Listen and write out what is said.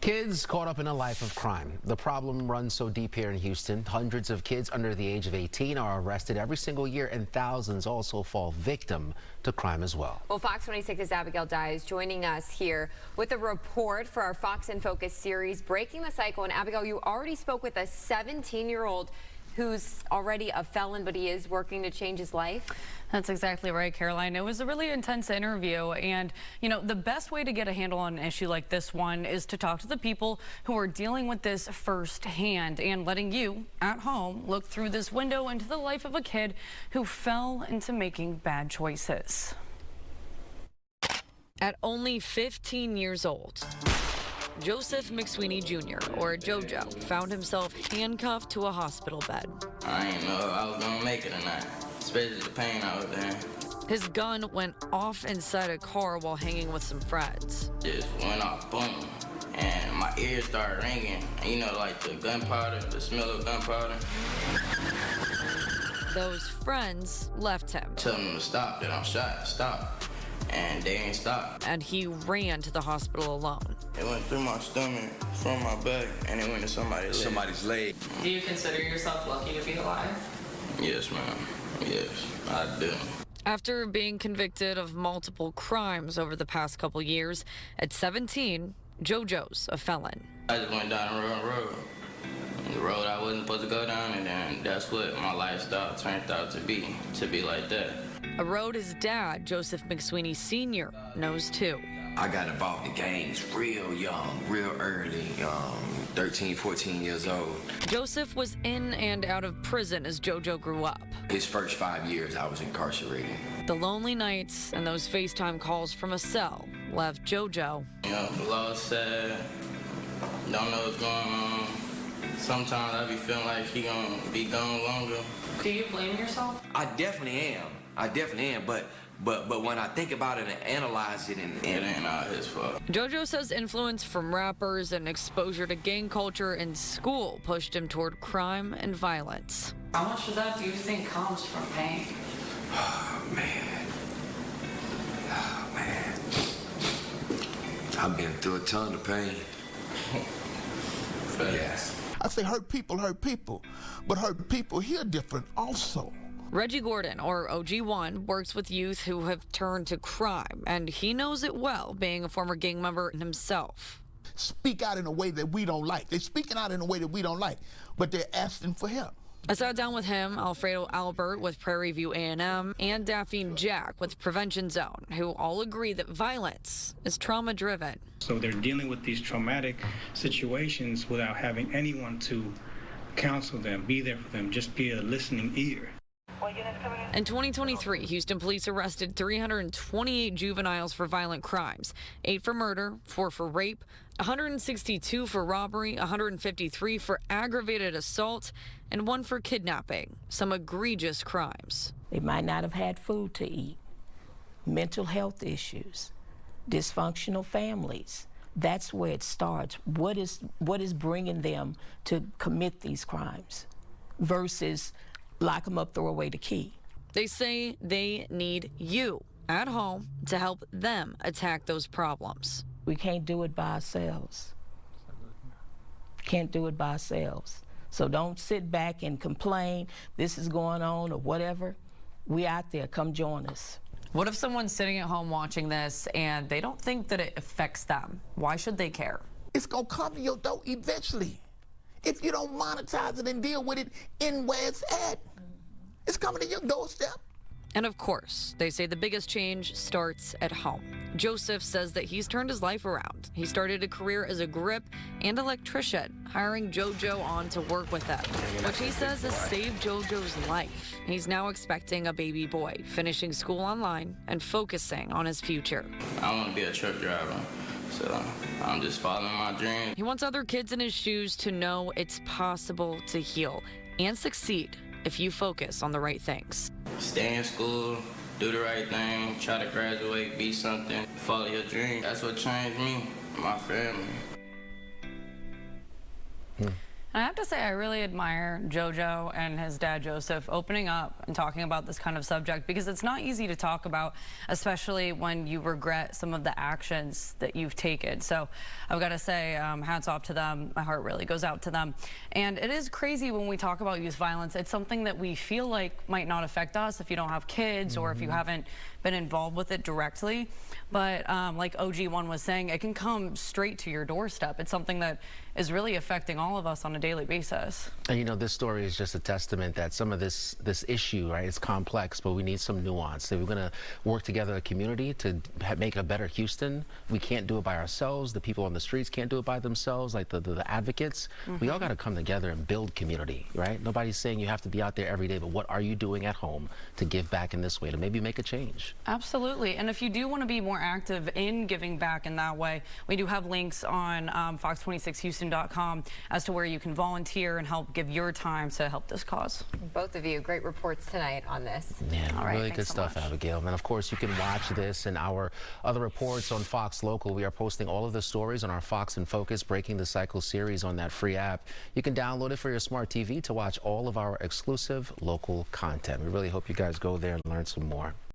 Kids caught up in a life of crime. The problem runs so deep here in Houston. Hundreds of kids under the age of 18 are arrested every single year, and thousands also fall victim to crime as well. Well, Fox 26's Abigail Dye is joining us here with a report for our Fox in Focus series, Breaking the Cycle. And Abigail, you already spoke with a 17-year-old who's already a felon, but he is working to change his life. That's exactly right, Caroline. It was a really intense interview, and the best way to get a handle on an issue like this one is to talk to the people who are dealing with this firsthand and letting you at home look through this window into the life of a kid who fell into making bad choices. At only 15 years old, Joseph McSweeney Jr., or JoJo, found himself handcuffed to a hospital bed. I didn't know if I was gonna make it or not, especially the pain I was in. His gun went off inside a car while hanging with some friends. Just went off, boom, and my ears started ringing. And like the gunpowder, the smell of gunpowder. Those friends left him. Tell them to stop, that I'm shot, stop. And they ain't stopped. And he ran to the hospital alone. It went through my stomach, from my back, and it went to somebody's leg. Do you consider yourself lucky to be alive? Yes, ma'am. Yes, I do. After being convicted of multiple crimes over the past couple years, at 17, JoJo's a felon. I just went down the wrong road. The road I wasn't supposed to go down, and then that's what my lifestyle turned out to be like that. A road his dad, Joseph McSweeney Sr., knows too. I got involved in gangs real young, real early, 13, 14 years old. Joseph was in and out of prison as JoJo grew up. His first 5 years, I was incarcerated. The lonely nights and those FaceTime calls from a cell left JoJo. Lost, sad, don't know what's going on. Sometimes I be feeling like he gonna be gone longer. Do you blame yourself? I definitely am. But when I think about it and analyze it, it ain't all his fault. JoJo says influence from rappers and exposure to gang culture in school pushed him toward crime and violence. How much of that do you think comes from pain? Oh, man. I've been through a ton of pain. Yes. I say hurt people, but hurt people here different also. Reggie Gordon, or OG1, works with youth who have turned to crime, and he knows it well, being a former gang member himself. Speak out in a way that we don't like. They're speaking out in a way that we don't like, but they're asking for help. I sat down with him, Alfredo Albert with Prairie View A&M, and Daphne Jack with Prevention Zone, who all agree that violence is trauma-driven. So they're dealing with these traumatic situations without having anyone to counsel them, be there for them, just be a listening ear. In 2023, Houston police arrested 328 juveniles for violent crimes, 8 for murder, 4 for rape, 162 for robbery, 153 for aggravated assault, and 1 for kidnapping, some egregious crimes. They might not have had food to eat, mental health issues, dysfunctional families. That's where it starts. What is bringing them to commit these crimes versus lock them up, throw away the key. They say they need you at home to help them attack those problems. We can't do it by ourselves. Can't do it by ourselves. So don't sit back and complain, this is going on or whatever. We out there, come join us. What if someone's sitting at home watching this and they don't think that it affects them? Why should they care? It's gonna come to your door eventually. If you don't monetize it and deal with it in where it's at, it's coming to your doorstep. And of course, they say the biggest change starts at home. Joseph says that he's turned his life around. He started a career as a grip and electrician, hiring JoJo on to work with him, which he says has saved JoJo's life. He's now expecting a baby boy, finishing school online and focusing on his future. I want to be a truck driver. So I'm just following my dream. He wants other kids in his shoes to know it's possible to heal and succeed if you focus on the right things. Stay in school, do the right thing, try to graduate, be something, follow your dream. That's what changed me, my family. And I have to say, I really admire JoJo and his dad, Joseph, opening up and talking about this kind of subject, because it's not easy to talk about, especially when you regret some of the actions that you've taken. So I've got to say, hats off to them. My heart really goes out to them. And it is crazy when we talk about youth violence. It's something that we feel like might not affect us if you don't have kids or if you haven't been involved with it directly. But like OG1 was saying, it can come straight to your doorstep. It's something that is really affecting all of us on a daily basis. And you know, this story is just a testament that some of this issue, right, is complex, but we need some nuance. So we're going to work together as a community to make a better Houston. We can't do it by ourselves. The people on the streets can't do it by themselves, like the advocates. We all got to come together and build community, right? Nobody's saying you have to be out there every day, but what are you doing at home to give back in this way, to maybe make a change? Absolutely. And if you do want to be more active in giving back in that way, we do have links on fox26houston.com as to where you can volunteer and help give your time to help this cause. Both of you, great reports tonight on this. Yeah, all right, really good stuff, Abigail. And of course, you can watch this and our other reports on Fox Local. We are posting all of the stories on our Fox in Focus Breaking the Cycle series on that free app. You can download it for your smart TV to watch all of our exclusive local content. We really hope you guys go there and learn some more.